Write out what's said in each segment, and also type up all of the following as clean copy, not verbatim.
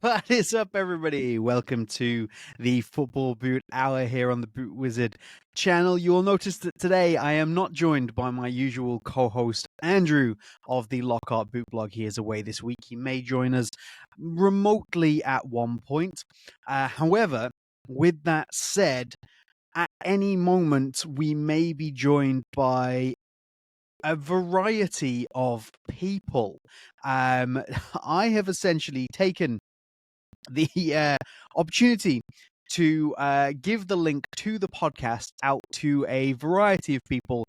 What is up, everybody? Welcome to the Football Boot Hour here on the Boot Wizard channel. You will notice that today I am not joined by my usual co-host, Andrew, of the Lockhart Boot Blog. He is away this week. He may join us remotely at one point. However, with that said, at any moment we may be joined by a variety of people. I have essentially taken the opportunity to give the link to the podcast out to a variety of people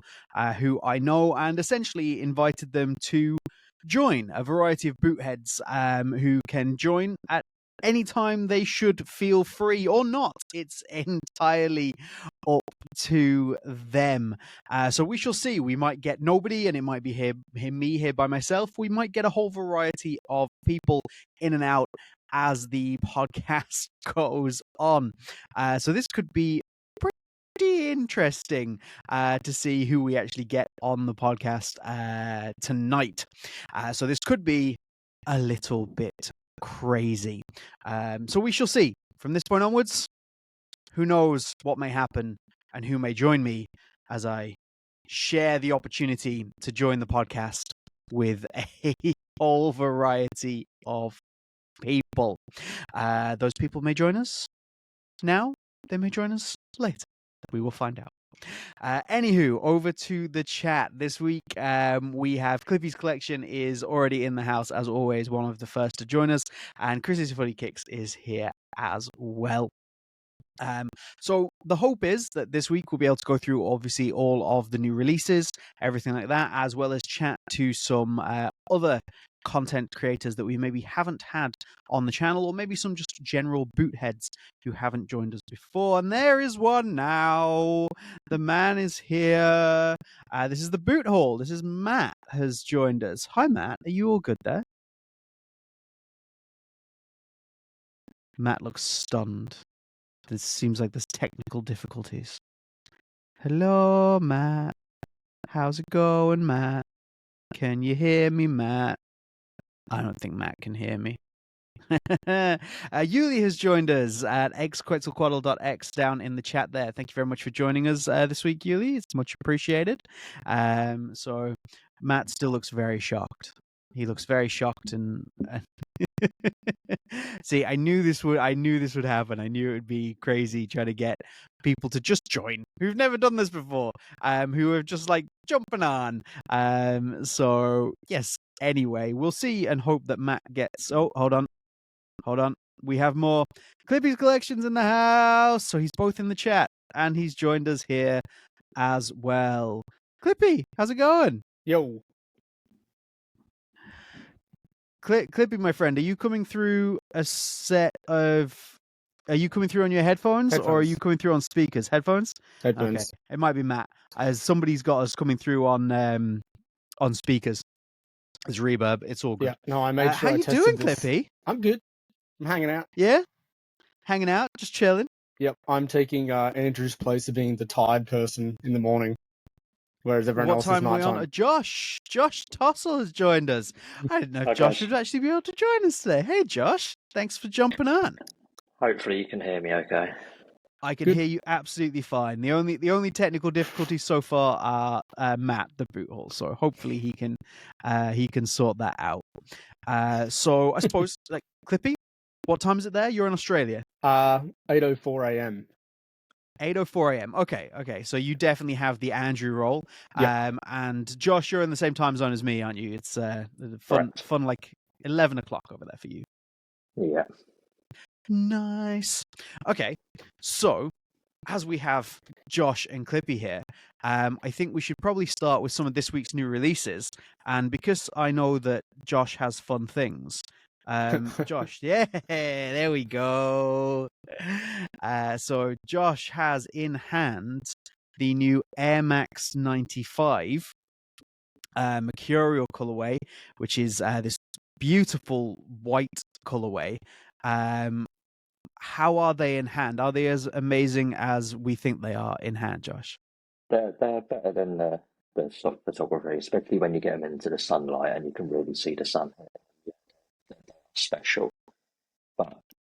who I know, and essentially invited them to join, a variety of bootheads who can join at any time they should feel free or not. It's entirely up to them. So we shall see. We might get nobody, and it might be me here by myself. We might get a whole variety of people in and out as the podcast goes on. So this could be pretty interesting to see who we actually get on the podcast tonight. So this could be a little bit crazy. So we shall see. From this point onwards, who knows what may happen and who may join me as I share the opportunity to join the podcast with a whole variety of people. Those people may join us now, they may join us later. We will find out. Anywho, over to the chat. This week, we have Clippy's Collection is already in the house, as always, one of the first to join us, and Chris's Footy Kicks is here as well. So the hope is that this week we'll be able to go through obviously all of the new releases, everything like that, as well as chat to some other content creators that we maybe haven't had on the channel, or maybe some just general boot heads who haven't joined us before. And there is one now. The man is here. This is the Boot Hall. This is Matt has joined us. Hi, Matt. Are you all good there? Matt looks stunned. This seems like there's technical difficulties. Hello, Matt. How's it going, Matt? Can you hear me, Matt? I don't think Matt can hear me. Yuli has joined us at xquetzalcoatl.x down in the chat there. Thank you very much for joining us this week, Yuli. It's much appreciated. So Matt still looks very shocked. He looks very shocked and see, I knew this would happen. I knew it would be crazy trying to get people to just join who've never done this before, who are just like jumping on. So yes. Anyway, we'll see and hope that Matt gets. Oh, hold on. We have more Clippy's Collections in the house. So he's both in the chat and he's joined us here as well. Clippy, how's it going? Yo. Clippy, my friend, are you coming through a set of... Are you coming through on your headphones, or are you coming through on speakers? Headphones? Headphones. Okay. It might be Matt, as somebody's got us coming through on speakers. As reverb. It's all good. Yeah. No, I made sure how I you tested doing, this. Clippy? I'm good. I'm hanging out. Yeah? Hanging out? Just chilling? Yep. I'm taking Andrew's place of being the tired person in the morning, whereas everyone else is nighttime. What time are we on? Josh Tossell has joined us. I didn't know Josh would actually be able to join us today. Hey, Josh. Thanks for jumping on. Hopefully you can hear me okay. I can hear you absolutely fine. The only technical difficulties so far are Matt, the boot hole. So hopefully he can sort that out. So I suppose, like, Clippy, what time is it there? You're in Australia. 8:04 a.m. 8:04 a.m. Okay. So you definitely have the Andrew role. Yep. And Josh, you're in the same time zone as me, aren't you? It's fun like 11 o'clock over there for you. Yeah. Nice. Okay, so as we have Josh and Clippy here, I think we should probably start with some of this week's new releases. And because I know that Josh has fun things, Josh, yeah, there we go. So Josh has in hand the new Air Max 95 Mercurial colorway, which is this beautiful white colorway. How are they in hand? Are they as amazing as we think they are in hand, Josh? They're better than the stock photography, especially when you get them into the sunlight and you can really see the sun. They're special.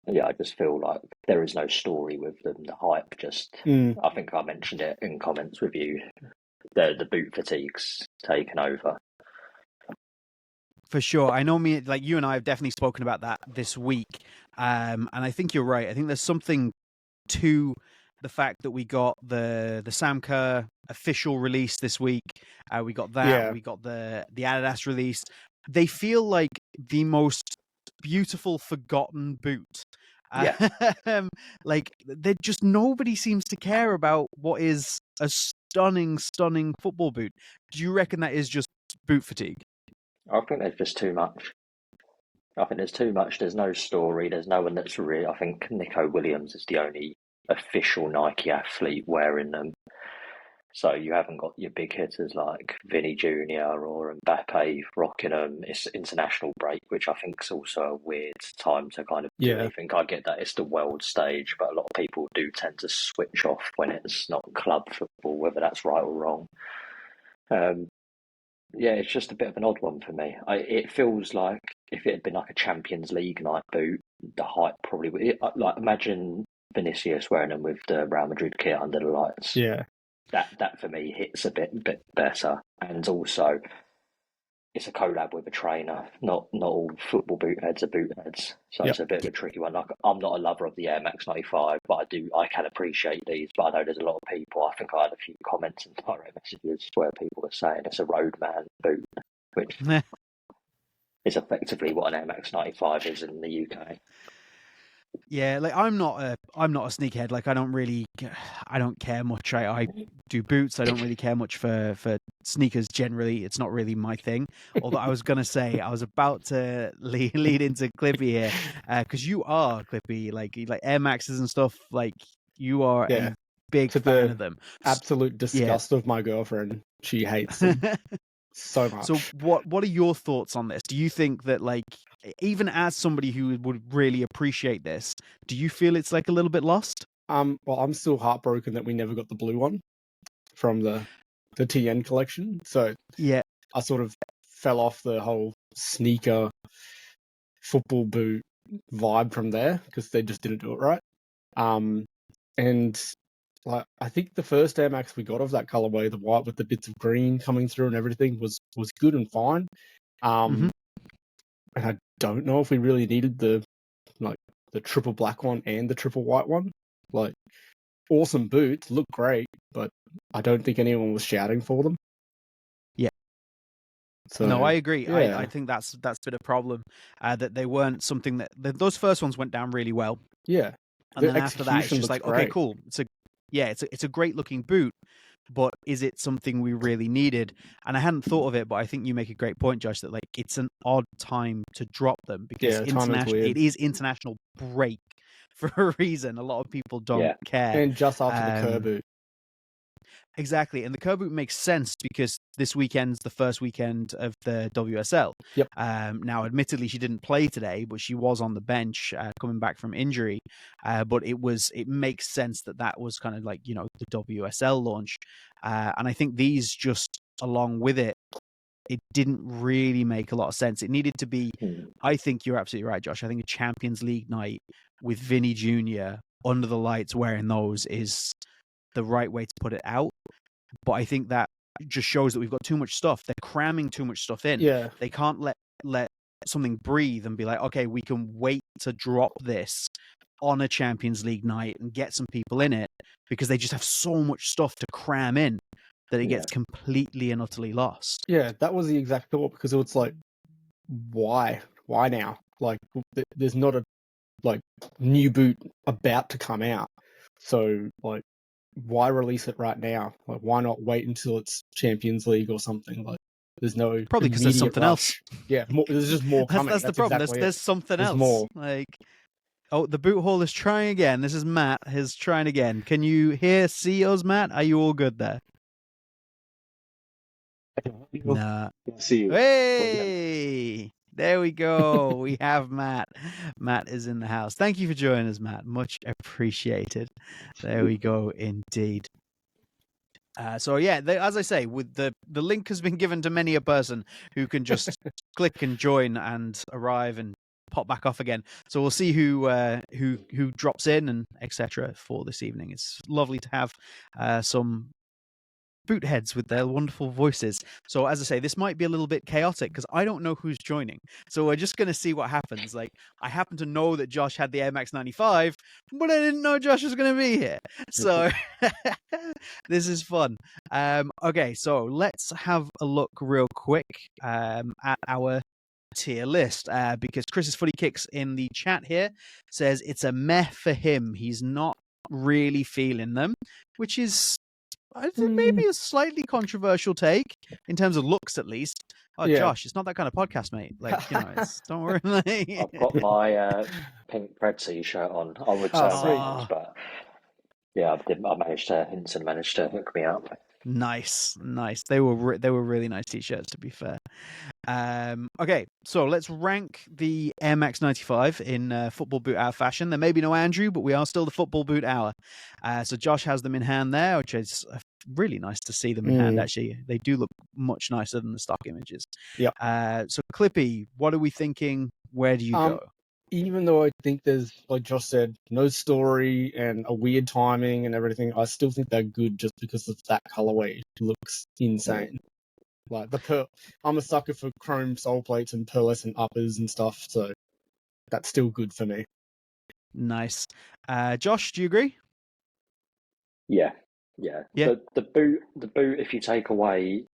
yeah, I just feel like there is no story with them. The hype just, I think I mentioned it in comments with you. The boot fatigue's taken over. For sure. I know like you and I have definitely spoken about that this week. And I think you're right. I think there's something to the fact that we got the Sam Kerr official release this week. We got that. Yeah. We got the Adidas release. They feel like the most beautiful forgotten boot. Like they just nobody seems to care about what is a stunning football boot. Do you reckon that is just boot fatigue? I think there's just too much. I think there's too much. There's no story. There's no one that's real. I think Nico Williams is the only official Nike athlete wearing them. So you haven't got your big hitters like Vinny Jr. or Mbappe rocking them. It's international break, which I think is also a weird time to kind of do anything. I get that it's the world stage, but a lot of people do tend to switch off when it's not club football, whether that's right or wrong. Yeah, it's just a bit of an odd one for me. It feels like if it had been like a Champions League night boot, the hype probably would. Like imagine Vinicius wearing them with the Real Madrid kit under the lights. Yeah. That for me hits a bit better, and also it's a collab with a trainer. Not all football boot heads are boot heads, so it's a bit of a tricky one. Like I'm not a lover of the Air Max 95, but I can appreciate these. But I know there's a lot of people. I think I had a few comments and direct messages where people were saying it's a roadman boot, which is effectively what an Air Max 95 is in the UK. Yeah, like I'm not a sneakerhead. Like I don't care much. I do boots. I don't really care much for sneakers generally. It's not really my thing. Although I was gonna say I was about to lead into Clippy here because you are Clippy. Like Air Maxes and stuff. Like you are a big fan of them. Absolute disgust of my girlfriend. She hates them. So much. So what are your thoughts on this? Do you think that, like, even as somebody who would really appreciate this, do you feel it's like a little bit lost? Well, I'm still heartbroken that we never got the blue one from the TN collection. So yeah, I sort of fell off the whole sneaker football boot vibe from there because they just didn't do it right. And like I think the first Air Max we got of that colorway, the white with the bits of green coming through and everything, was good and fine. And I don't know if we really needed the triple black one and the triple white one. Like, awesome boots, look great, but I don't think anyone was shouting for them. Yeah. So, no, I agree. Yeah. I think that's been a problem that they weren't something that those first ones went down really well. Yeah. And then after that, it's just like, great. okay, cool. It's a great looking boot, but is it something we really needed? And I hadn't thought of it, but I think you make a great point, Josh, that like it's an odd time to drop them because it is international break for a reason. A lot of people don't care. And just after the Kerr boot. Exactly. And the Kerr boot makes sense because this weekend's the first weekend of the WSL. Yep. Now, admittedly, she didn't play today, but she was on the bench coming back from injury. But it makes sense that was kind of like, you know, the WSL launch. And I think these just along with it didn't really make a lot of sense. It needed to be, I think you're absolutely right, Josh. I think a Champions League night with Vinny Jr. under the lights wearing those is the right way to put it out. But I think that just shows that we've got too much stuff. They're cramming too much stuff in. Yeah. They can't let something breathe and be like, okay, we can wait to drop this on a Champions League night and get some people in it, because they just have so much stuff to cram in that it gets completely and utterly lost. Yeah, that was the exact thought, because it's like, why now? Like, there's not a new boot about to come out, so like, why release it right now? Like, why not wait until it's Champions League or something? Like, there's no probably because there's something else. Yeah, there's just more coming. That's the problem. Exactly there's something else. More. Like, oh, the boot hole is trying again. This is Matt. He's trying again. Can you see us, Matt? Are you all good there? Nah. See you. Hey, there we go. We have Matt. Matt is in the house. Thank you for joining us, Matt. Much appreciated. There we go, indeed. So yeah, as I say, with the link has been given to many a person who can just click and join and arrive and pop back off again. So we'll see who drops in and etc. for this evening. It's lovely to have some boot heads with their wonderful voices. So as I say, this might be a little bit chaotic because I don't know who's joining. So we're just going to see what happens. Like, I happen to know that Josh had the Air Max 95, but I didn't know Josh was going to be here. So this is fun. Okay, so let's have a look real quick at our tier list because Chris's Footy Kicks in the chat here says it's a meh for him. He's not really feeling them, which is, I think, maybe a slightly controversial take in terms of looks, at least. Oh, Yeah. Josh, it's not that kind of podcast, mate. Like, you know, don't worry. I've got my pink Pred t-shirt on. I would say Oh. but yeah, Hinson managed to hook me up. Nice. They were really nice t-shirts, to be fair. Okay, so let's rank the Air Max 95 in football boot hour fashion. There may be no Andrew, but we are still the football boot hour. So Josh has them in hand there, which is really nice to see them in hand. Actually, they do look much nicer than the stock images. Yeah. So Clippy, what are we thinking? Where do you go? Even though I think there's, like Josh said, no story and a weird timing and everything, I still think they're good just because of that colorway. It looks insane. Like I'm a sucker for chrome sole plates and pearlescent uppers and stuff, so that's still good for me. Nice. Josh, do you agree? Yeah. Yeah. The boot, if you take away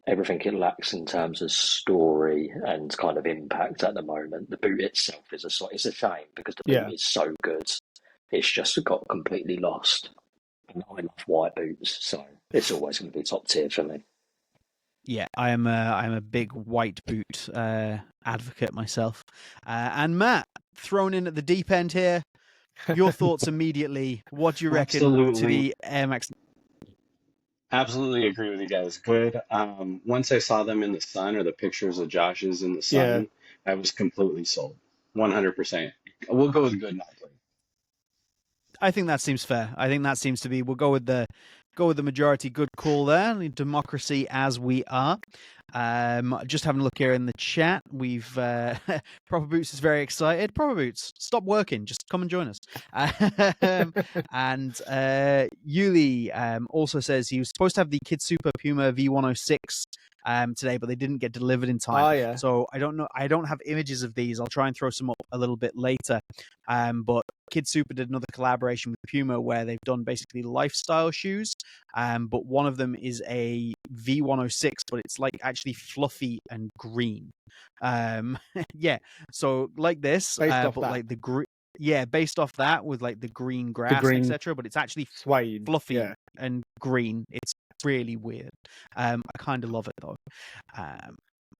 everything it lacks in terms of story and kind of impact at the moment, the boot itself is it's a shame because the boot is so good. It's just got completely lost. And I love white boots, so it's always going to be top tier for me. Yeah, I'm a big white boot advocate myself. And Matt, thrown in at the deep end here. Your thoughts immediately. What do you reckon to the Air Max? Absolutely agree with you guys. Good. Once I saw them in the sun, or the pictures of Josh's in the sun, I was completely sold. 100%. We'll go with good, not great. I think that seems fair. I think that seems to be. We'll go with the majority. Good call there. Democracy as we are. Just having a look here in the chat. We've Proper Boots is very excited. Proper Boots, stop working. Just come and join us. And Yuli also says he was supposed to have the Kid Super Puma V106 today, but they didn't get delivered in time. Oh, yeah. So I don't know. I don't have images of these. I'll try and throw some up a little bit later. But Kid Super did another collaboration with Puma where they've done basically lifestyle shoes. But one of them is a V106, but it's like actually fluffy and green. Yeah. So like this, but like the green. Yeah, based off that with like the green grass, etc. But it's actually suede, fluffy and green. It's really weird. I kind of love it though.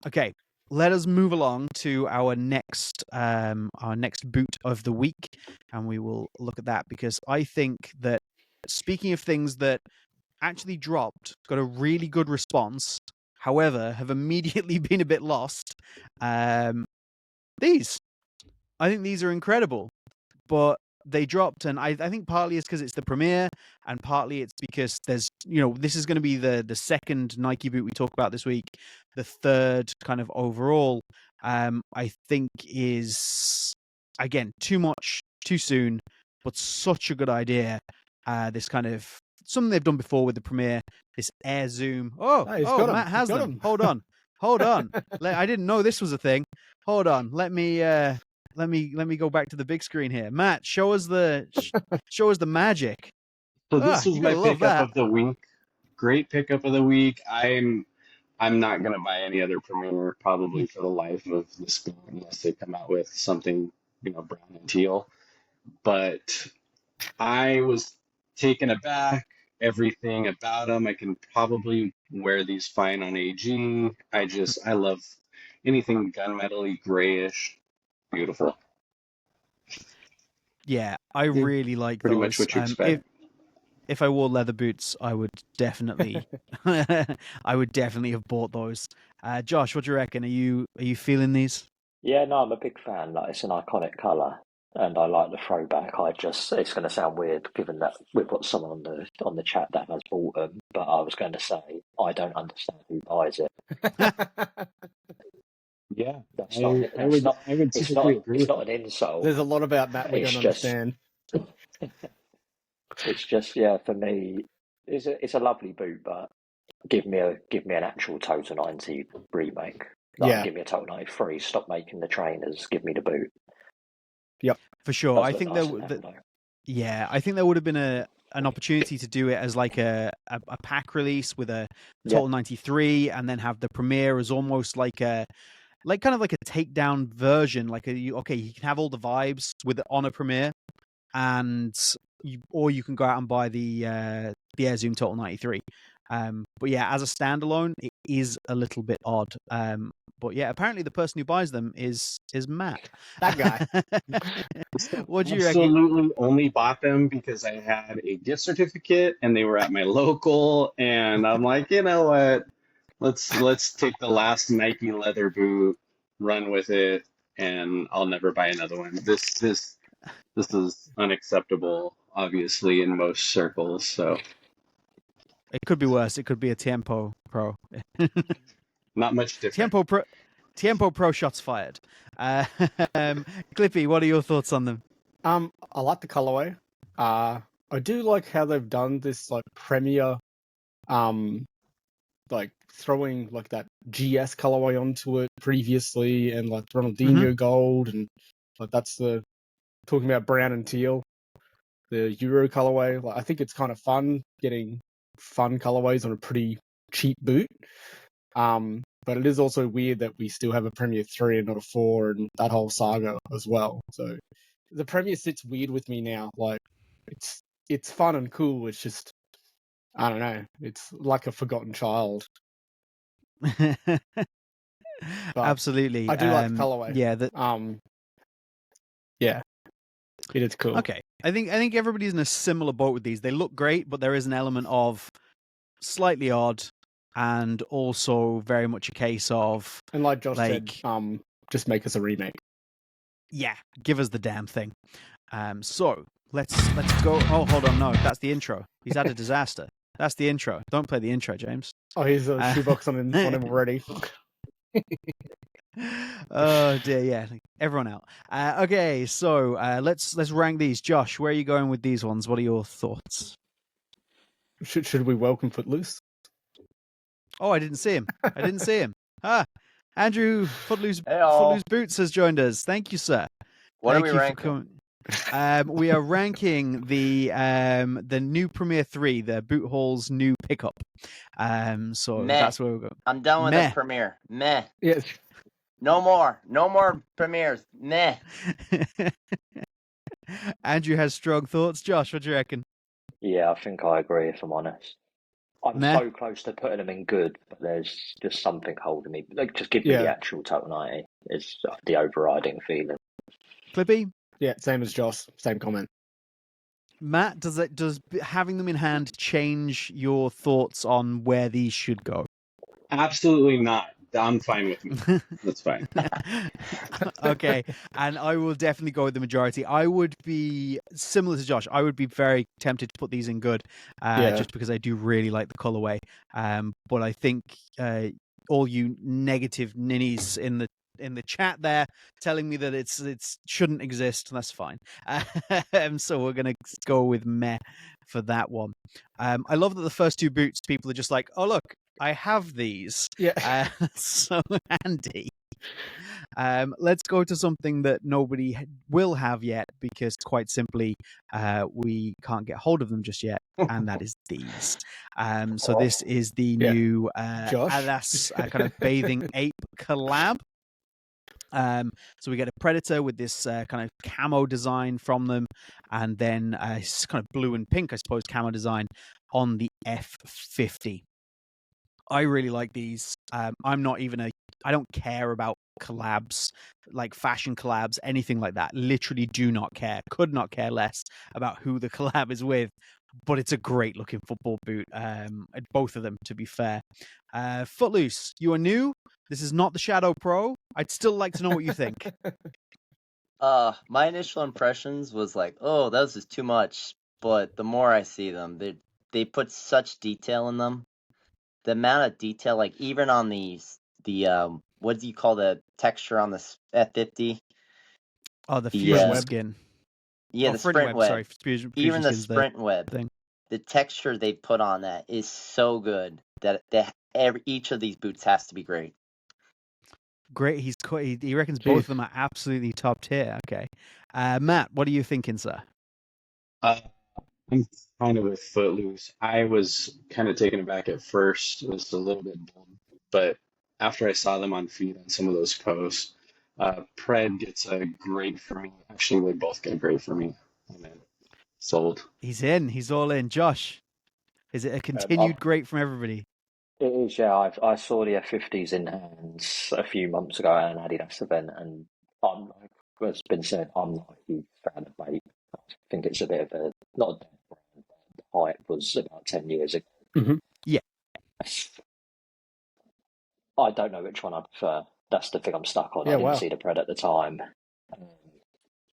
Okay, let us move along to our next boot of the week, and we will look at that because I think that, speaking of things that actually dropped, got a really good response, however, have immediately been a bit lost. These, I think these are incredible, but they dropped, and I think partly it's because it's the premiere, and partly it's because there's, this is going to be the second Nike boot we talk about this week. The third kind of overall, I think is, again, too much, too soon, but such a good idea. This kind of something they've done before with the premiere, this Air Zoom. Matt has them. Hold on. I didn't know this was a thing. Hold on. Let me go back to the big screen here. Matt, show us the magic. So this is my pickup of the week. Great pickup of the week. I'm not gonna buy any other Premiere probably for the life of this boot unless they come out with something, brown and teal. But I was taken aback. Everything about them. I can probably wear these fine on AG. I love anything gunmetal-y, grayish. Beautiful. Yeah, I really like pretty those. Much what you expect. If I wore leather boots, I would definitely, have bought those. Josh, what do you reckon? Are you feeling these? Yeah, no, I'm a big fan. Like, it's an iconic color, and I like the throwback. It's going to sound weird given that we've got someone on the chat that has bought them, but I was going to say I don't understand who buys it. Yeah, That's not. I That's would not. I would It's typically not. agree It's with not that. an insult. There's a lot about Matt we It's don't just. understand. It's just. Yeah. For me, it's a lovely boot, but give me an actual Total 90 remake. Like, Yeah. give me a Total 93. Stop making the trainers. Give me the boot. For sure. Does I look think nice in them, though. yeah, I think there would have been an opportunity to do it as like a pack release with a Total 93, and then have the premiere as almost like kind of like a takedown version. Like you can have all the vibes with on a premiere, and you can go out and buy the Air Zoom Total 93. But yeah, as a standalone, it is a little bit odd. But yeah, apparently the person who buys them is Matt. That guy. What do you reckon? Absolutely only bought them because I had a gift certificate and they were at my local, and I'm like, you know what? Let's take the last Nike leather boot, run with it, and I'll never buy another one. This is unacceptable, obviously, in most circles. So It could be worse. It could be a Tiempo Pro. not much different. Tiempo Pro shots fired. Clippy, what are your thoughts on them? I like the colorway. I do like how they've done this like Premier, like throwing like that GS colorway onto it previously, and like Ronaldinho gold, and like that's the talking about brown and teal, the Euro colorway. Like I think it's kind of fun getting fun colorways on a pretty cheap boot. But it is also weird that we still have a Premier 3 and not a 4, and that whole saga as well. So the Premier sits weird with me now. Like it's fun and cool. It's just I don't know. It's like a forgotten child. Absolutely. I do like the colorway. Yeah. Yeah. It is cool. Okay. I think everybody's in a similar boat with these. They look great, but there is an element of slightly odd, and also very much a case of, and like Josh said, just make us a remake. Yeah, give us the damn thing. So let's go. Oh, hold on, no, that's the intro. He's had a disaster. That's the intro. Don't play the intro, James. Oh, he's a shoebox on him already. Oh dear, yeah. Everyone out. Okay, so let's rank these. Josh, where are you going with these ones? What are your thoughts? Should we welcome Footloose? Oh, I didn't see him. Andrew Footloose Boots has joined us. Thank you, sir. What are we ranking? We are ranking the new Premier 3, the Boot Hall's new pickup. So that's where we're going. I'm done with the Premier. Meh. Yes. No more Premiers. Meh. Andrew has strong thoughts. Josh, what do you reckon? Yeah, I think I agree, if I'm honest. I'm so close to putting them in good, but there's just something holding me. Like, just give me the actual Total 90. It's the overriding feeling. Clippy? Yeah, same as Josh. Same comment. Matt, does having them in hand change your thoughts on where these should go? Absolutely not. I'm fine with me. That's fine. Okay, and I will definitely go with the majority. I would be similar to Josh. I would be very tempted to put these in good, just because I do really like the colorway. But I think all you negative ninnies in the chat there telling me that it's shouldn't exist, that's fine. So we're gonna go with meh for that one. I love that the first two boots, people are just like, oh look, I have these. Yeah. So handy. Let's go to something that nobody will have yet, because quite simply, we can't get hold of them just yet, and that is these. So this is the new Adidas kind of bathing ape collab. So we get a Predator with this kind of camo design from them, and then it's kind of blue and pink, I suppose, camo design on the F50. I really like these. I'm not even I don't care about collabs, like fashion collabs, anything like that. Literally do not care. Could not care less about who the collab is with. But it's a great looking football boot. Both of them, to be fair. Footloose, you are new. This is not the Shadow Pro. I'd still like to know what you think. My initial impressions was like, oh, that was just too much. But the more I see them, they put such detail in them. The amount of detail, like even on the what do you call the texture on the F50? Oh, the The fusion web. skin. yeah, Oh, the Sprint sprint web. web. Sorry, fusion Even the skin's the sprint web, thing. the texture they put on that is so good that each of these boots has to be great. Great. He reckons Jeez. both of them are absolutely top tier. Okay. Matt, what are you thinking, sir? I'm kind of with Footloose. I was kind of taken aback at first. It was a little bit bold, but after I saw them on feed on some of those posts, Pred gets a great for me. Actually, they both get a great for me. I'm in. Sold. He's in. He's all in. Josh, is it a continued great from everybody? It is, yeah. I saw the F50s in hands a few months ago at an Adidas event, and I'm like, what's been said, I'm not a huge fan of Bape. I think it's a bit of a not a dead brand, but the hype was about 10 years ago. Mhm. Yeah. I don't know which one I prefer. That's the thing I'm stuck on. Yeah, I didn't wow. see the Pred at the time.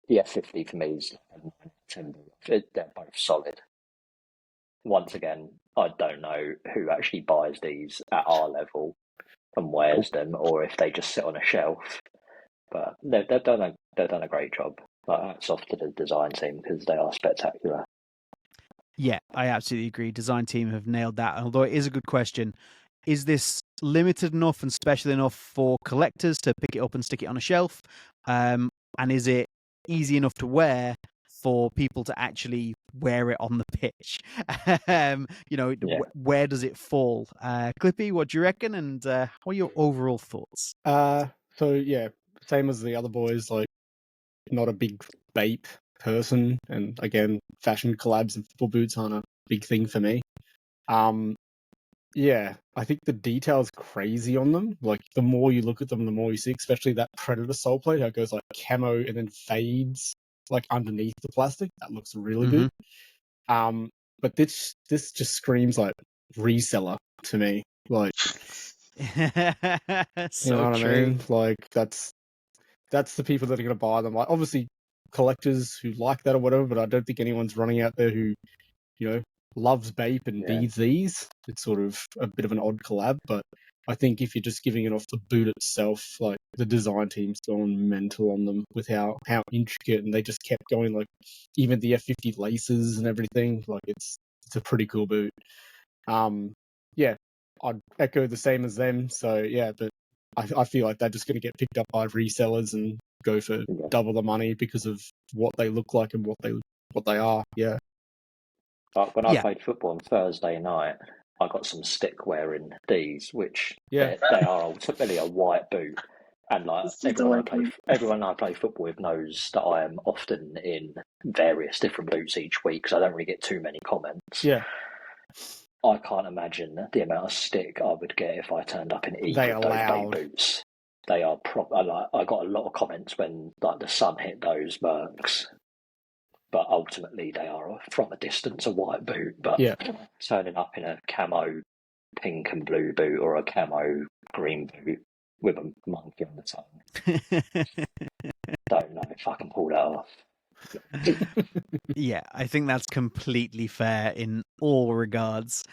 The F50 for me is a 9 out of 10. They're both solid. Once again, I don't know who actually buys these at our level and wears them, or if they just sit on a shelf. But they've done a great job. Like, hats off to the design team because they are spectacular. Yeah, I absolutely agree. Design team have nailed that. Although it is a good question, is this limited enough and special enough for collectors to pick it up and stick it on a shelf? And is it easy enough to wear for people to actually wear it on the pitch? Yeah. Where does it fall? Clippy, what do you reckon? And what are your overall thoughts? So yeah, same as the other boys. Like, not a big Bape person, and again, fashion collabs and football boots aren't a big thing for me. Yeah, I think the detail's crazy on them. Like, the more you look at them, the more you see, especially that Predator sole plate, how it goes like camo and then fades like underneath the plastic. That looks really good. But this just screams like reseller to me. Like, So you know what true. I mean? Like, that's the people that are going to buy them. Like, obviously, collectors who like that or whatever, but I don't think anyone's running out there who, loves Bape and Yeah. needs these. It's sort of a bit of an odd collab, but I think if you're just giving it off the boot itself, like, the design team's going mental on them with how intricate, and they just kept going, like, even the F50 laces and everything. Like, it's a pretty cool boot. Yeah, I'd echo the same as them. So yeah, but I feel like they're just going to get picked up by resellers and go for double the money because of what they look like and what they are. Yeah. But when I played football on Thursday night, I got some stick wearing these, which they are ultimately a white boot. And like everyone I play football with knows that I am often in various different boots each week, so I don't really get too many comments. Yeah. I can't imagine the amount of stick I would get if I turned up in either of those Bape boots. They are I got a lot of comments when like the sun hit those Mercs, but ultimately they are from a distance a white boot. But turning up in a camo pink and blue boot or a camo green boot with a monkey on the tongue, don't know if I can pull that off. Yeah, I think that's completely fair in all regards.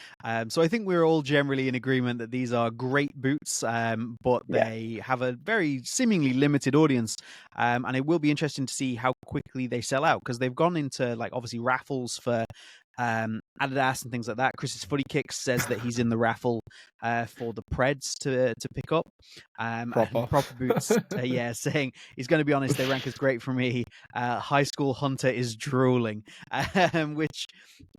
So I think we're all generally in agreement that these are great boots, but they have a very seemingly limited audience. And it will be interesting to see how quickly they sell out, because they've gone into, like, obviously raffles for Adidas and things like that. Chris's Footy Kicks says that he's in the raffle for the Preds to pick up. Proper Boots, saying he's going to be honest, they rank as great for me. High School Hunter is drooling, which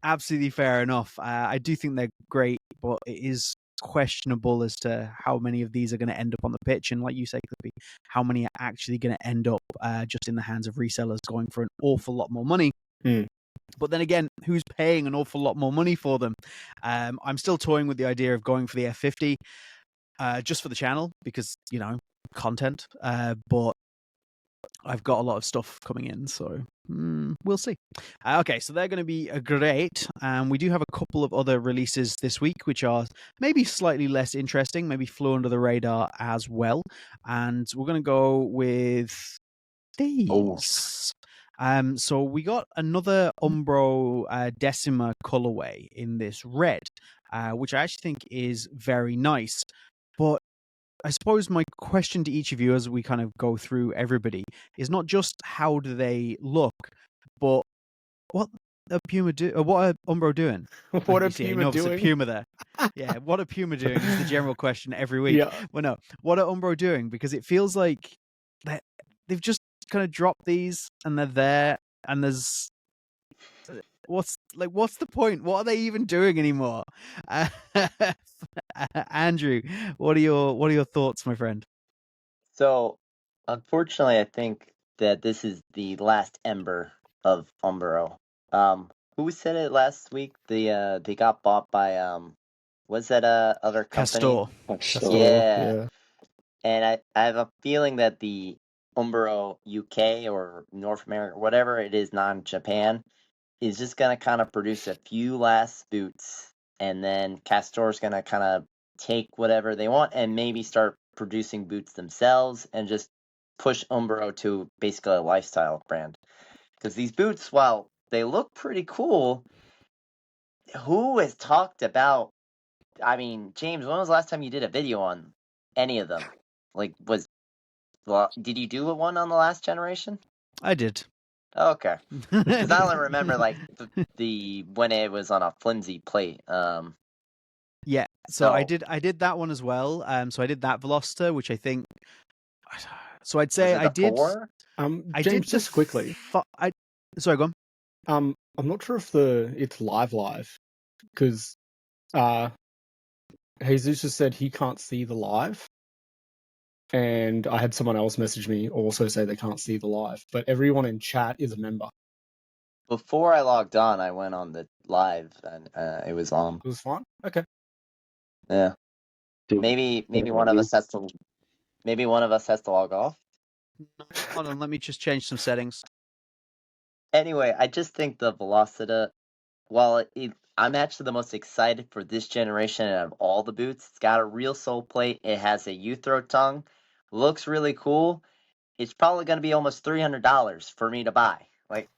absolutely fair enough. I do think they're great, but it is questionable as to how many of these are going to end up on the pitch, and like you say, Clippy, how many are actually going to end up just in the hands of resellers going for an awful lot more money. But then again, who's paying an awful lot more money for them? I'm still toying with the idea of going for the F50 just for the channel because, content. But I've got a lot of stuff coming in, so we'll see. Okay, so they're going to be great. We do have a couple of other releases this week, which are maybe slightly less interesting, maybe flew under the radar as well. And we're going to go with these. So we got another Umbro Decima colorway in this red, which I actually think is very nice. But I suppose my question to each of you as we kind of go through everybody is not just how do they look, but what are Puma what are Umbro doing? What You are see, Puma it's a doing? Puma there. Yeah, what are Puma doing is the general question every week. Yeah. Well, no, what are Umbro doing? Because it feels like they've just kind of dropped these and they're there, and there's what's the point? What are they even doing anymore? Andrew, what are your thoughts, my friend? So, unfortunately, I think that this is the last ember of Umbro. Who said it last week? They got bought by was that other company? Castor. Yeah. And I have a feeling that the Umbro UK or North America, whatever it is, non-Japan, is just gonna kind of produce a few last boots, and then Castor's gonna kind of take whatever they want and maybe start producing boots themselves and just push Umbro to basically a lifestyle brand. Because these boots, while they look pretty cool, who has talked about? I mean, James, when was the last time you did a video on any of them? Like, did you do one on the last generation? I did. Okay, because I only remember like the when it was on a flimsy plate. Yeah, so I did that one as well. So I did that Veloster, which I think. So I'd say I did. 4? I James, did just quickly. Sorry, go on. I'm not sure if it's live because Jesus just said he can't see the live, and I had someone else message me also say they can't see the live, but everyone in chat is a member. Before I logged on, I went on the live and it was on. It was fine. Okay. Yeah. Maybe one of us has to. Maybe one of us has to log off. Hold on, let me just change some settings. Anyway, I just think the Velocita, while I'm actually the most excited for this generation out of all the boots. It's got a real sole plate. It has a U-throw tongue. Looks really cool. It's probably going to be almost $300 for me to buy. Like,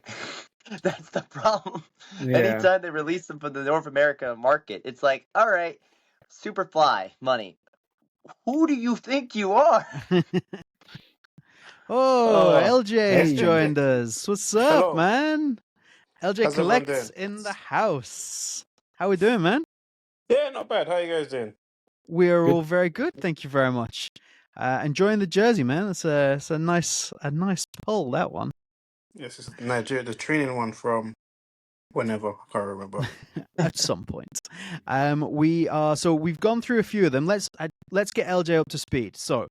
that's the problem. Yeah. Anytime they release them for the North America market, it's like, all right, Superfly money. Who do you think you are? LJ has hey. joined us. What's up, Hello. man? LJ How's everyone Collects doing? in the house. How we doing, man? Yeah, not bad. How you guys doing? We're all very good, thank you very much. Enjoying the jersey, man. It's a nice pull, that one. Yes, it's Nigeria, the training one from whenever. I can't remember. At some point. We've gone through a few of them. Let's get LJ up to speed. So,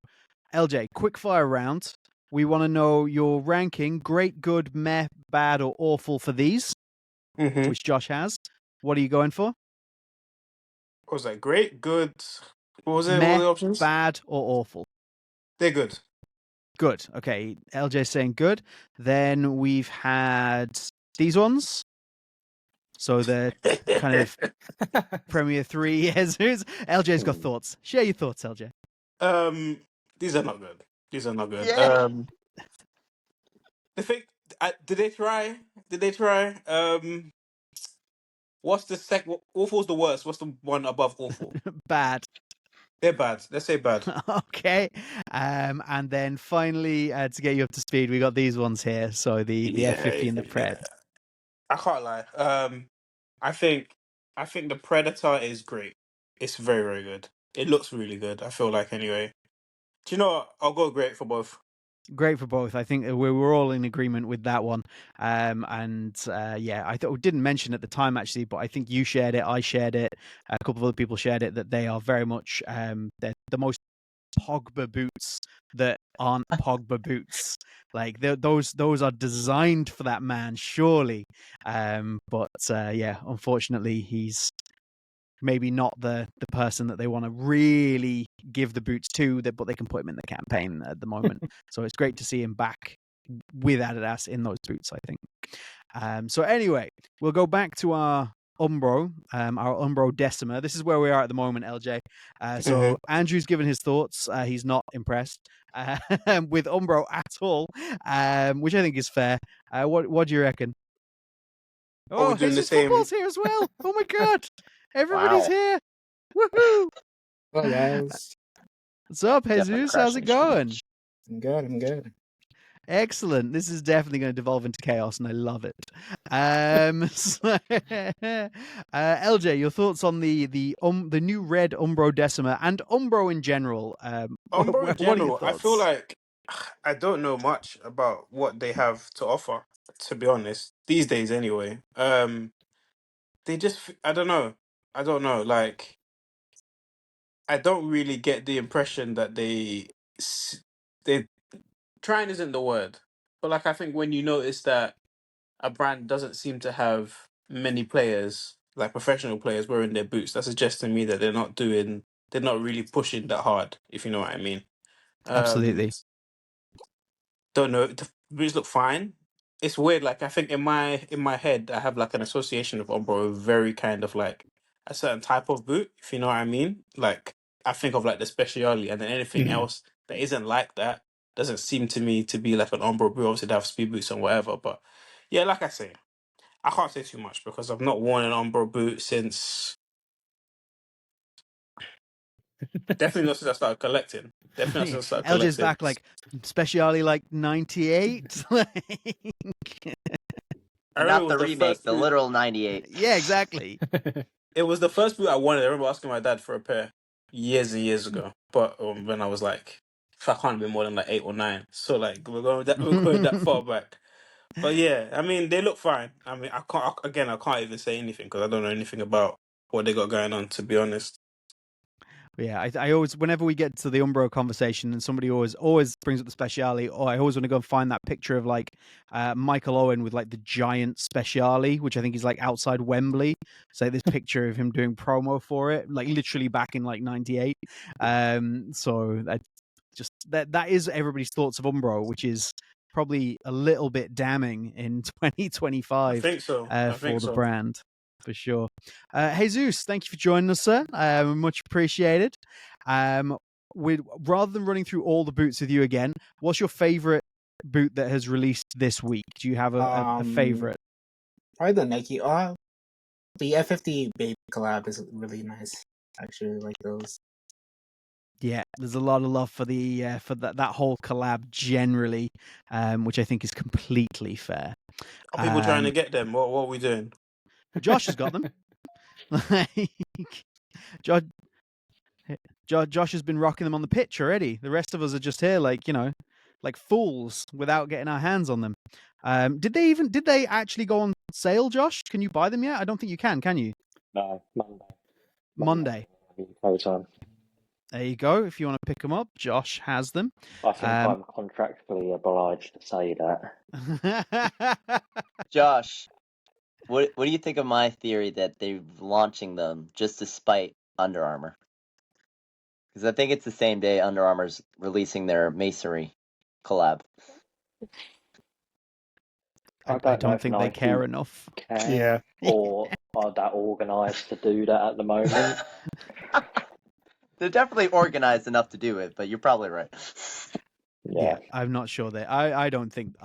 LJ, quick fire round. We want to know your ranking: great, good, meh, bad, or awful for these, which Josh has. What are you going for? What was that? Great, good. What was it? Meh, what were the options? Bad, or awful? They're good. Good. Okay, LJ saying good. Then we've had these ones. So the kind of Premier 3 years. LJ's got thoughts. Share your thoughts, LJ. These are not good. These are not good. Yeah. The thing, did they try? What's the awful's the worst. What's the one above awful? Bad. They're bad. Let's say bad. Okay. And then finally, to get you up to speed, we got these ones here. So the F50 and the Pred. Yeah. I can't lie. I think the Predator is great. It's very, very good. It looks really good. I feel like anyway. Do you know what? I'll go great for both. Great for both. I think we were all in agreement with that one. I didn't mention at the time actually, but I think you shared it. I shared it. A couple of other people shared it. That they are very much they're the most Pogba boots that aren't Pogba boots. Like those are designed for that man, surely. Unfortunately, he's maybe not the person that they want to really give the boots to, but they can put him in the campaign at the moment. So it's great to see him back with Adidas in those boots, I think. So anyway, we'll go back to our Umbro Decima. This is where we are at the moment, LJ. So Andrew's given his thoughts. He's not impressed with Umbro at all, which I think is fair. What do you reckon? We're doing Jesus the same. Football's here as well. Oh my god. Everybody's here. Woohoo! Well, guys. What's up, Definitely Jesus? How's it crashing going? I'm good. I'm good. Excellent. This is definitely going to devolve into chaos, and I love it. LJ, your thoughts on the new red Umbro Decima and Umbro in general? Umbro in What are your general, I feel thoughts? like I don't know much about what they have to offer, to be honest. These days, anyway. They just, I don't know. I don't know. Like, I don't really get the impression that they trying isn't the word, but like I think when you notice that a brand doesn't seem to have many players, like professional players, wearing their boots, that suggests to me that they're not really pushing that hard, if you know what I mean. Um, Absolutely. don't know. The boots look fine. It's weird. Like I think in my head, I have like an association of Umbro with very kind of like a certain type of boot, if you know what I mean. Like I think of like the Speciale, and then anything Mhm. else that isn't like that doesn't seem to me to be like an Umbro boot. Obviously, they have speed boots and whatever, but yeah, like I say, I can't say too much because I've not worn an Umbro boot since definitely not since I started collecting. Definitely not since I started LJ's collecting. back like Speciale like 98. I remember Not it the was the remake, first the boot. literal 98. Yeah, exactly. It was the first boot I wanted. I remember asking my dad for a pair years and years ago. But when I was like, I can't be more than like 8 or 9. So like we're going that far back. But yeah, I mean they look fine. I mean I can't even say anything because I don't know anything about what they got going on. To be honest, Yeah, I always, whenever we get to the Umbro conversation, and somebody always brings up the Speciale, or I always want to go and find that picture of like Michael Owen with like the giant Speciale, which I think is like outside Wembley. So this picture of him doing promo for it, like literally back in like '98. So that is everybody's thoughts of Umbro, which is probably a little bit damning in I 2025 think so. I for think the so. brand. For sure. Jesus, thank you for joining us, sir. Much appreciated. Rather than running through all the boots with you again, what's your favorite boot that has released this week? Do you have a favorite? Probably the Nike. The F50 Baby collab is really nice. I actually like those. Yeah, there's a lot of love for the for that whole collab generally, which I think is completely fair. Are people trying to get them? What are we doing? Josh has got them. Josh has been rocking them on the pitch already. The rest of us are just here, like like fools, without getting our hands on them. Did they actually go on sale, Josh? Can you buy them yet? I don't think you can you? No, Monday. No time. There you go. If you want to pick them up, Josh has them. I think I'm contractually obliged to say that. Josh, what do you think of my theory that they're launching them just to spite Under Armour? Because I think it's the same day Under Armour's releasing their Masonry collab. I don't think they care enough. Yeah. Or are that organised to do that at the moment? They're definitely organized enough to do it, but you're probably right. Yeah, I'm not sure they. I don't think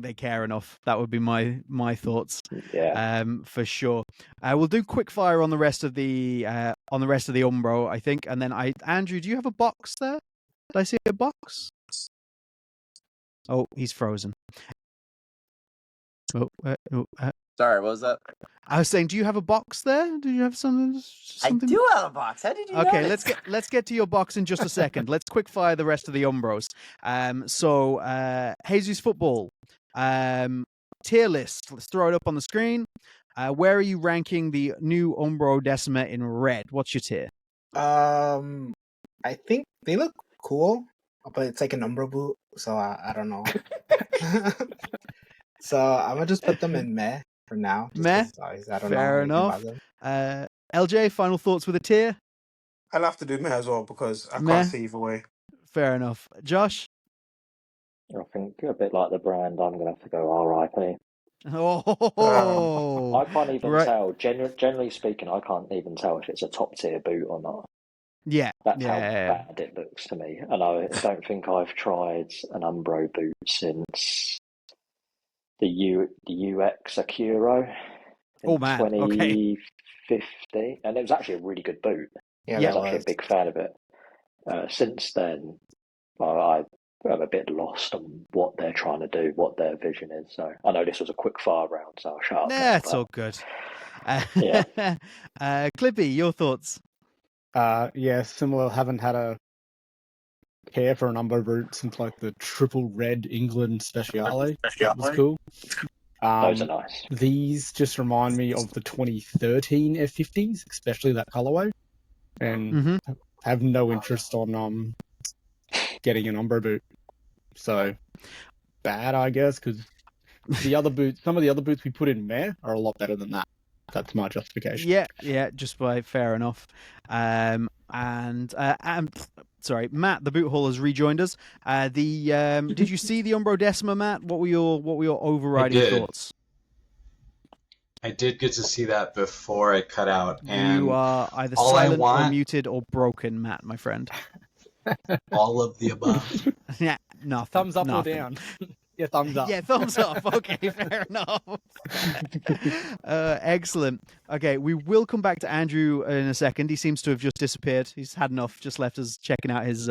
they care enough. That would be my thoughts. Yeah. For sure. We'll do quick fire on the rest of the Umbro, I think, and then Andrew, do you have a box there? Did I see a box? Oh, he's frozen. Sorry, what was that? I was saying, do you have a box there? Do you have something? I do have a box. How did you Okay, notice? let's get to your box in just a second. Let's quick fire the rest of the Umbros. So Jesus Football tier list. Let's throw it up on the screen. Where are you ranking the new Umbro Decima in red? What's your tier? I think they look cool, but it's like an Umbro boot, so I don't know. So I'm gonna just put them in meh for now. Meh. I don't Fair know enough. about them. LJ, final thoughts with a tier? I'll have to do meh as well because I Meh. can't see either way. Fair enough. Josh? I think a bit like the brand, I'm going to have to go RIP. Oh, I can't even right. tell. Generally speaking, I can't even tell if it's a top tier boot or not. Yeah, That's how bad it looks to me. And I don't think I've tried an Umbro boot since the UX Akuro in 2015. And it was actually a really good boot. Yeah, Yeah. I was actually a big fan of it. Since then, I'm a bit lost on what they're trying to do, what their vision is. So I know this was a quick fire round, so I'll shut up now. It's all good. Yeah. Clippy, your thoughts? Yeah, similar. Haven't had a care for a number of routes since like the triple red England Speciale. That was cool. Those are nice. These just remind me of the 2013 F50s, especially that colorway, and have no interest on getting an Umbro boot. So bad, I guess, because the other boots, some of the other boots we put in Mare are a lot better than that. That's my justification. Yeah, just by fair enough. Sorry, Matt, the boot haul has rejoined us. Did you see the Umbro Decima, Matt? What were your overriding thoughts? I did get to see that before I cut out. And you are either silent or muted or broken, Matt, my friend. All of the above. Yeah, nothing. Thumbs up nothing. or down? Yeah, thumbs up. Yeah, thumbs up. Okay, fair enough. Excellent. Okay, we will come back to Andrew in a second. He seems to have just disappeared. He's had enough. Just left us checking out his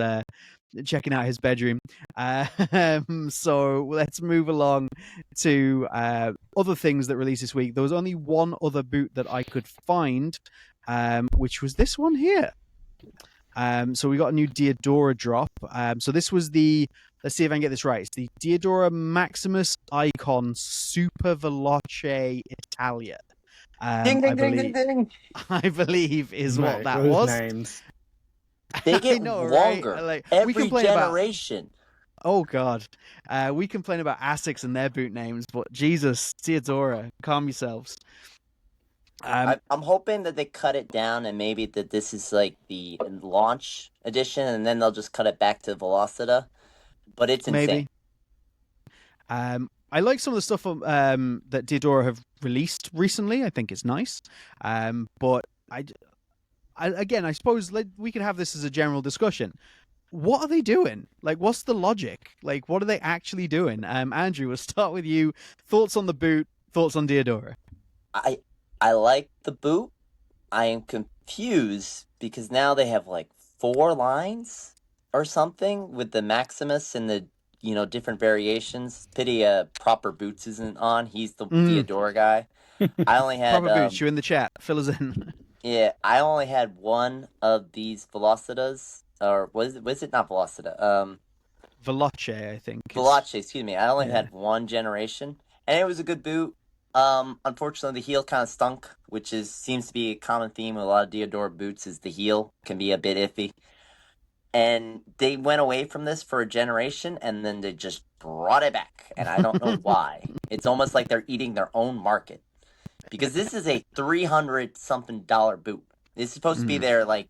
bedroom. So let's move along to other things that released this week. There was only one other boot that I could find, which was this one here. So we got a new Diadora drop. So this was let's see if I can get this right. It's the Diadora Maximus Icon Super Veloce Italia. Ding, ding, ding, ding, ding. I believe is what that was. Names. They get longer right? every generation. Oh, God. We complain about Asics and their boot names, but Jesus, Diadora, calm yourselves. I'm hoping that they cut it down and maybe that this is like the launch edition and then they'll just cut it back to Velocita. But it's insane. Maybe. I like some of the stuff that Diadora have released recently. I think it's nice. But I suppose we can have this as a general discussion. What are they doing? Like, what's the logic? Like, what are they actually doing? Andrew, we'll start with you. Thoughts on the boot? Thoughts on Diadora? I like the boot. I am confused because now they have like 4 lines or something with the Maximus and the different variations. Pity Proper Boots isn't on. He's the Diadora guy. I only had Proper Boots. You in the chat? Fill us in. Yeah, I only had one of these Velocitas, or was it not Velocita? Veloce, I think. Veloce, excuse me. I only had one generation, and it was a good boot. Unfortunately, the heel kind of stunk, which seems to be a common theme with a lot of Diadora boots. Is the heel can be a bit iffy, and they went away from this for a generation, and then they just brought it back, and I don't know why. It's almost like they're eating their own market. Because this is a $300-something boot. This is supposed to be their, like,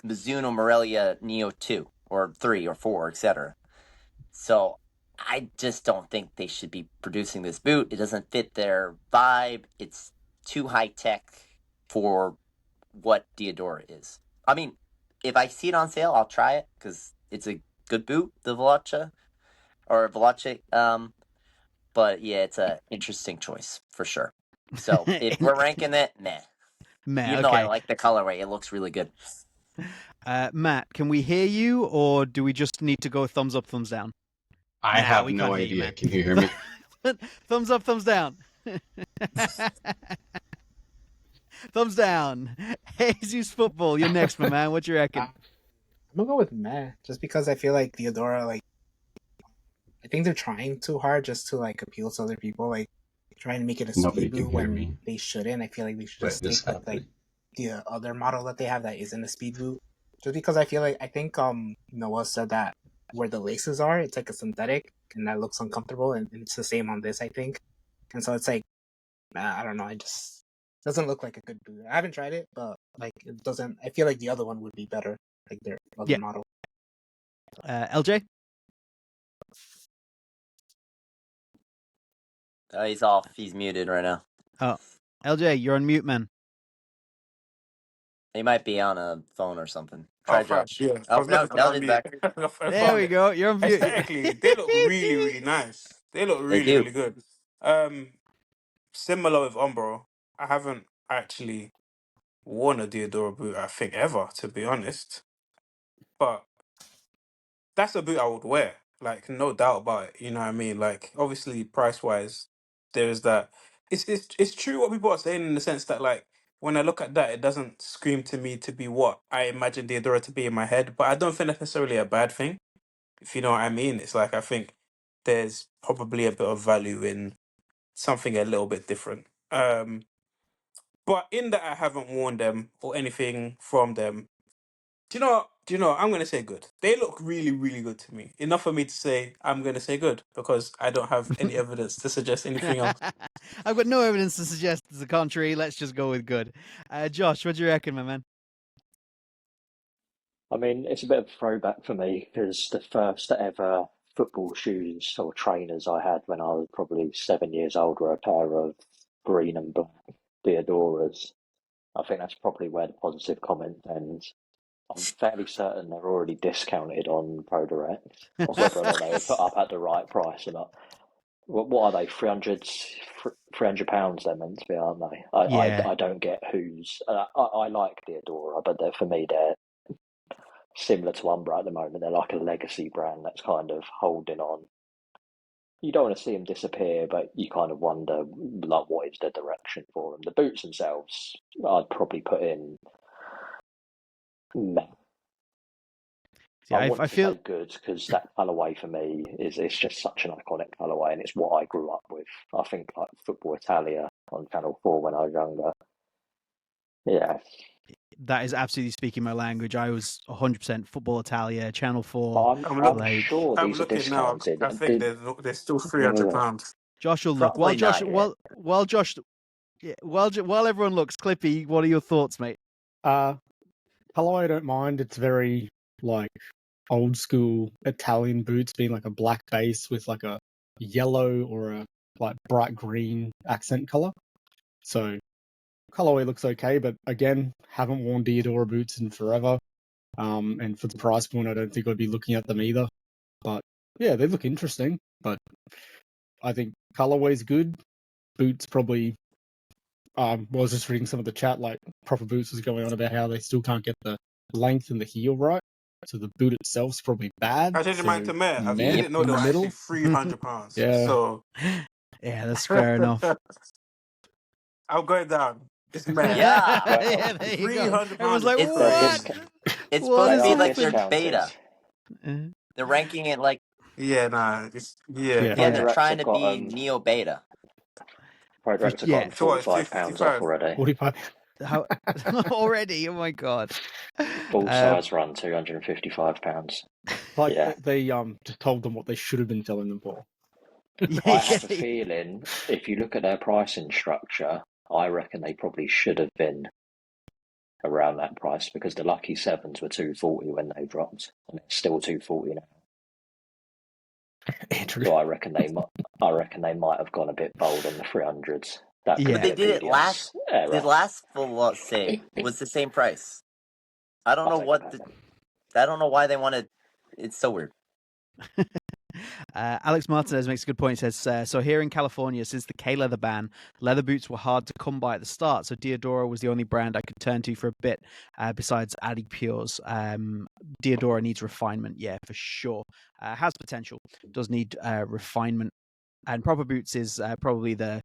Mizuno Morelia Neo 2, or 3, or 4, etc. So, I just don't think they should be producing this boot. It doesn't fit their vibe. It's too high-tech for what Diadora is. I mean, if I see it on sale, I'll try it, because it's a good boot, the Veloce. But, yeah, it's an interesting choice, for sure. So if we're ranking it, meh. Even though I like the colorway, it looks really good. Matt, can we hear you, or do we just need to go thumbs up, thumbs down? I have no idea. Can you hear me? Thumbs up, thumbs down. Thumbs down. Jesus Football, you're next, my man. What you reckon? I'm gonna go with meh, just because I feel like Diadora, I think they're trying too hard just to appeal to other people, trying to make it a speed boot when they shouldn't. I feel like they should just stick with the other model that they have that isn't a speed boot. Just because I think Noah said that where the laces are, it's like a synthetic and that looks uncomfortable, and it's the same on this, I think. And so it's I don't know, it just doesn't look like a good boot. I haven't tried it, but it doesn't. I feel like the other one would be better, like their other model. LJ. Oh, he's off. He's muted right now. Oh, LJ, you're on mute, man. He might be on a phone or something. Try Josh. Yeah. Oh, no, Nelly's back. There we go. You're on mute. Aesthetically, they look really, really nice. They look really, really good. Similar with Umbro, I haven't actually worn a Diadora boot, I think, ever, to be honest. But that's a boot I would wear. Like, no doubt about it. You know what I mean? Like, obviously, price wise, there's that. It's true what people are saying in the sense that, like, when I look at that, it doesn't scream to me to be what I imagine Diadora to be in my head. But I don't think that's necessarily a bad thing, if you know what I mean. It's like, I think there's probably a bit of value in something a little bit different. But in that I haven't worn them or anything from them. Do you know? Do you know? I'm gonna say good. They look really, really good to me. Enough for me to say I'm gonna say good because I don't have any evidence to suggest anything else. I've got no evidence to suggest the contrary. Let's just go with good. Josh, what do you reckon, my man? I mean, it's a bit of a throwback for me because the first ever football shoes or trainers I had when I was probably 7 years old were a pair of green and black Diadoras. I think that's probably where the positive comment ends. I'm fairly certain they're already discounted on ProDirect, or whether or not they were put up at the right price or not. What are they? £300 they're meant to be, aren't they? Yeah. I don't get who's. I like Diadora, but for me they're similar to Umbro at the moment. They're like a legacy brand that's kind of holding on. You don't want to see them disappear, but you kind of wonder, like, what is the direction for them? The boots themselves, I'd probably put in meh. Yeah, I feel say good because that colourway for me it's just such an iconic colourway, and it's what I grew up with. I think like Football Italia on Channel 4 when I was younger. Yeah, that is absolutely speaking my language. I was 100% Football Italia, Channel 4. but I'm sure I'm these are looking now. discounted. I think they're still £300. Josh will look. Probably not yet. While everyone looks, Clippy, what are your thoughts, mate? Colourway I don't mind. It's very like old school Italian boots, being like a black base with like a yellow or a like bright green accent color. So colorway looks okay, but again, haven't worn Diadora boots in forever. And for the price point, I don't think I'd be looking at them either. But yeah, they look interesting. But I think colorway's good. Boots probably. I was just reading some of the chat, like Proper Boots was going on about how they still can't get the length and the heel right. So the boot itself's probably bad. I changed mine to meh. I meh didn't know in they the were middle. actually £300. Yeah. So Yeah, that's fair enough. I'll go down. It's meh. Yeah. Yeah, there you go. £300. Everyone's like, It's- what? It's What supposed to is be this like thing? their beta. Uh, They're ranking it like Yeah, nah. Yeah. they're ProDirect's trying to have got, be neo beta. ProDirect's have yeah. gotten So what, £45 off already. 45. How already? Oh my god! Full size run, £255. Like Yeah. they just told them what they should have been selling them for. I have a feeling if you look at their pricing structure, I reckon they probably should have been around that price because the Lucky Sevens were $240 when they dropped, and it's still $240 now. Andrew. So I reckon they might have gone a bit bold on the 300s. That could Yeah. But they be a did it BDS last. error. The last full say was the same price. I don't know I don't know why they wanted. It's so weird. Alex Martinez makes a good point. He says, so here in California, since the K-leather ban, leather boots were hard to come by at the start. So Diadora was the only brand I could turn to for a bit, besides Adipures. Diadora needs refinement, yeah, for sure. Has potential, does need refinement. And Proper Boots is probably the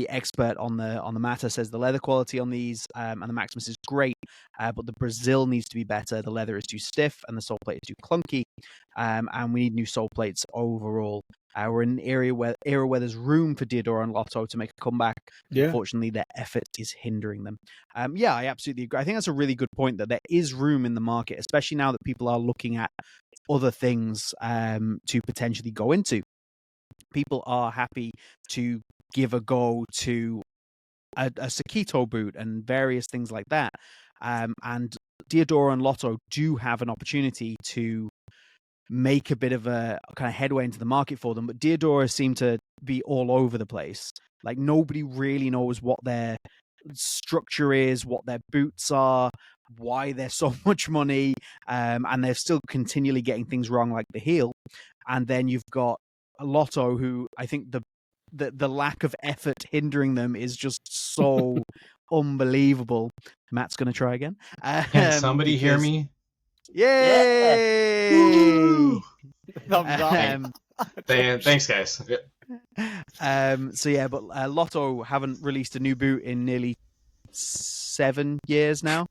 expert on the matter. Says the leather quality on these and the Maximus is great, but the Brazil needs to be better. The leather is too stiff and the sole plate is too clunky, and we need new sole plates overall. We're in an era where there's room for Diadora and Lotto to make a comeback. Yeah. Unfortunately, their effort is hindering them. Yeah, I absolutely agree. I think that's a really good point, that there is room in the market, especially now that people are looking at other things to potentially go into. People are happy to give a go to a Sakito boot and various things like that. And Diadora and Lotto do have an opportunity to make a bit of a kind of headway into the market for them. But Diadora seem to be all over the place. Like nobody really knows what their structure is, what their boots are, why they're so much money. And they're still continually getting things wrong, like the heel. And then you've got Lotto, who I think the lack of effort hindering them is just so unbelievable. Matt's going to try again. Can somebody hear me? Yay! Thumbs up. Thanks, guys. So yeah, but Lotto haven't released a new boot in nearly 7 years now.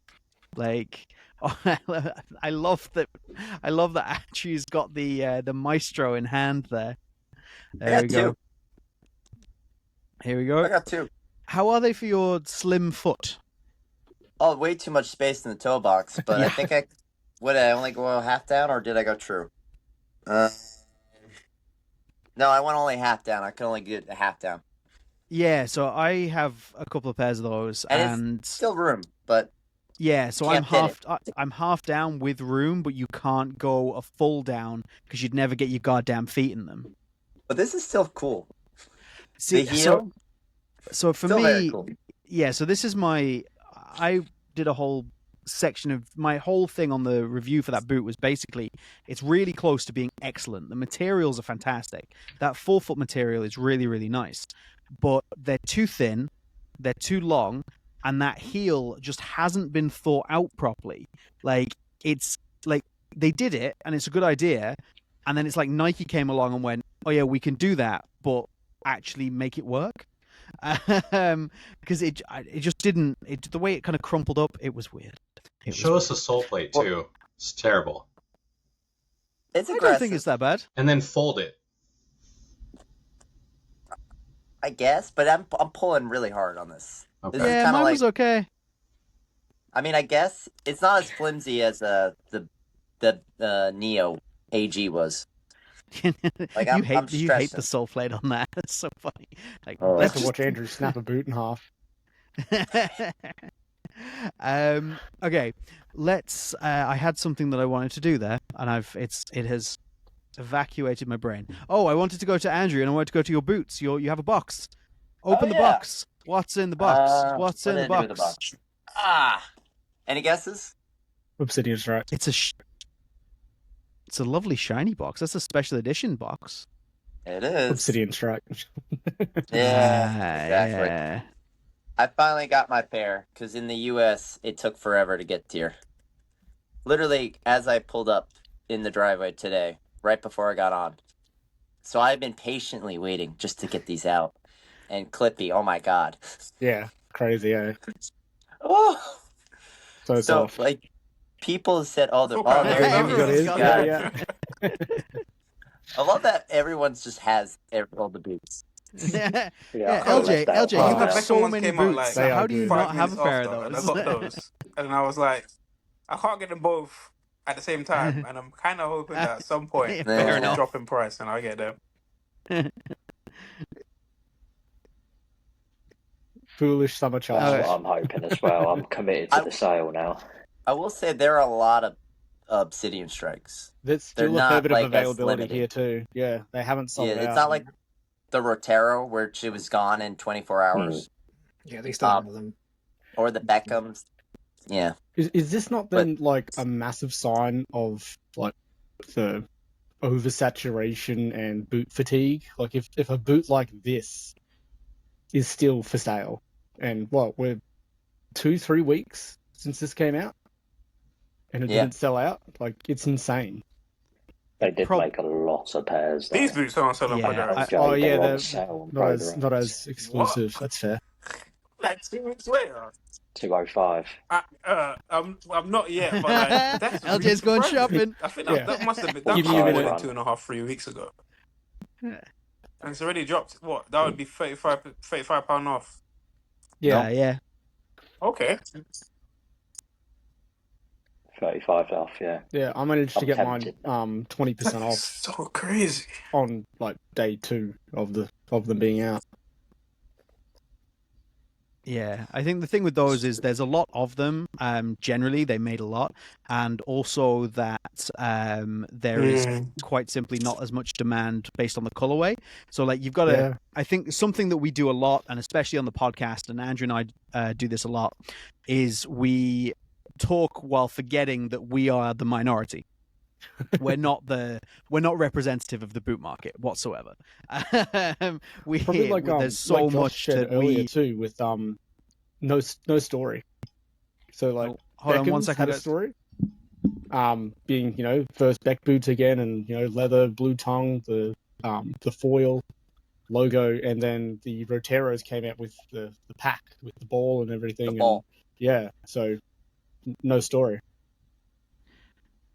Like, I love that. I love that Andrew's got the Maestro in hand there. There we go. Two. Here we go. I got two. How are they for your slim foot? Oh, way too much space in the toe box. But Yeah. I think did I only go half down or did I go true? No, I went only half down. I could only get a half down. Yeah, so I have a couple of pairs of those, and it's still room, but yeah, so I'm can't fit I'm half down with room, but you can't go a full down because you'd never get your goddamn feet in them. But this is still cool. See, The heel, so for still very me, cool. yeah, so this is I did a whole section of my whole thing on the review for that boot was basically it's really close to being excellent. The materials are fantastic. That forefoot material is really, really nice, but they're too thin, they're too long, and that heel just hasn't been thought out properly. Like, it's like they did it and it's a good idea, and then it's like Nike came along and went, oh yeah, we can do that, but actually make it work. Because it just didn't. The way it kind of crumpled up, it was weird. Show us the sole plate too. It's terrible. It's I aggressive. don't think it's that bad. And then fold it. I guess, but I'm pulling really hard on this. Okay. This is Yeah, kinda mine like, was okay. I mean, I guess it's not as flimsy as the Neo AG was. Like, you I'm hate the stressing. sole plate on that. That's so funny. Like, Oh, I let's have to watch Andrew snap a boot in half. Okay, let's. I had something that I wanted to do there, and it has evacuated my brain. Oh, I wanted to go to Andrew, and I wanted to go to your boots. You have a box. Open the yeah. box. What's in the box? What's what in the did I do with box? Any guesses? Obsidian Strike. It's a lovely shiny box. That's a special edition box. It is. Obsidian Strike. Yeah, exactly. Yeah. I finally got my pair because in the U.S. it took forever to get here. Literally, as I pulled up in the driveway today, right before I got on. So I've been patiently waiting just to get these out. And Clippy, oh my god. Yeah, crazy, eh? Oh, So soft. like people said, "Oh, there Everyone's you go." got God. Yeah. I love that everyone's just has all the boots. Yeah, Yeah, LJ, I LJ, you love have that. Beckham so ones many came out, boots. like, So They how are do you good. not 5 have a minutes pair of after, and I those? got those, and I was like, I can't get them both at the same time, and I'm kind of hoping that at some point Yeah, fair they'll enough. drop in price, and I'll get them. Foolish summer That's child. what I'm hoping as well. I'm committed to the sale now. I will say there are a lot of Obsidian Strikes. There's They're still a fair not, bit like, of as availability limited. here too. Yeah, they haven't sold Yeah, out. it's not like the Rotero where she was gone in 24 hours, Yeah, they still have them. or the Beckhams. Yeah, Is this not then like a massive sign of like the oversaturation and boot fatigue? Like if a boot like this is still for sale, and we're 2-3 weeks since this came out, and it Yeah. didn't sell out. Like, it's insane. They did Prob- make a lot of pairs. Though. These boots aren't selling Yeah, for that. LJ, Oh, they yeah, were on they're sale on Not as Proderant. exclusive. That's fair. Like 2 weeks later. 205. I'm not yet, but like, that's LJ's really going surprising. shopping. I think Yeah. that must have been that Give can't me a have minute. been 2.5-3 weeks ago. Yeah. And it's already dropped. What? That would be £35 off. Yeah. Yeah. Okay. 35 off, yeah. Yeah, I managed to I'm get tempted. mine 20% That's off so crazy. on like day 2 of them being out. Yeah, I think the thing with those is there's a lot of them. Generally, they made a lot, and also that there is quite simply not as much demand based on the colorway. So, like, you've got to. Yeah. I think something that we do a lot, and especially on the podcast, and Andrew and I do this a lot, is we talk while forgetting that we are the minority. we're not representative of the boot market whatsoever. Probably like there's so like Josh much said that earlier we. too with no story. So like Hold on one Beckham's second. had a guys. story. being first Beck boots again, and leather, blue tongue, the foil logo, and then the Roteros came out with the pack with the ball and everything. The ball. And, so no story.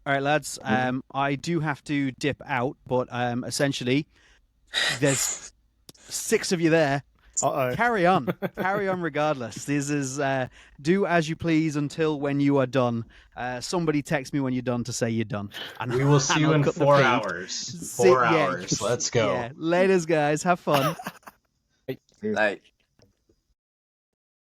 All right, lads. I do have to dip out, but essentially, there's 6 of you there. Uh-oh. Carry on regardless. This is do as you please until when you are done. Somebody text me when you're done to say you're done. And We will see you I'll in cut the 4 feed. hours. 4 hours. Let's go. Yeah. Laters, guys. Have fun. Like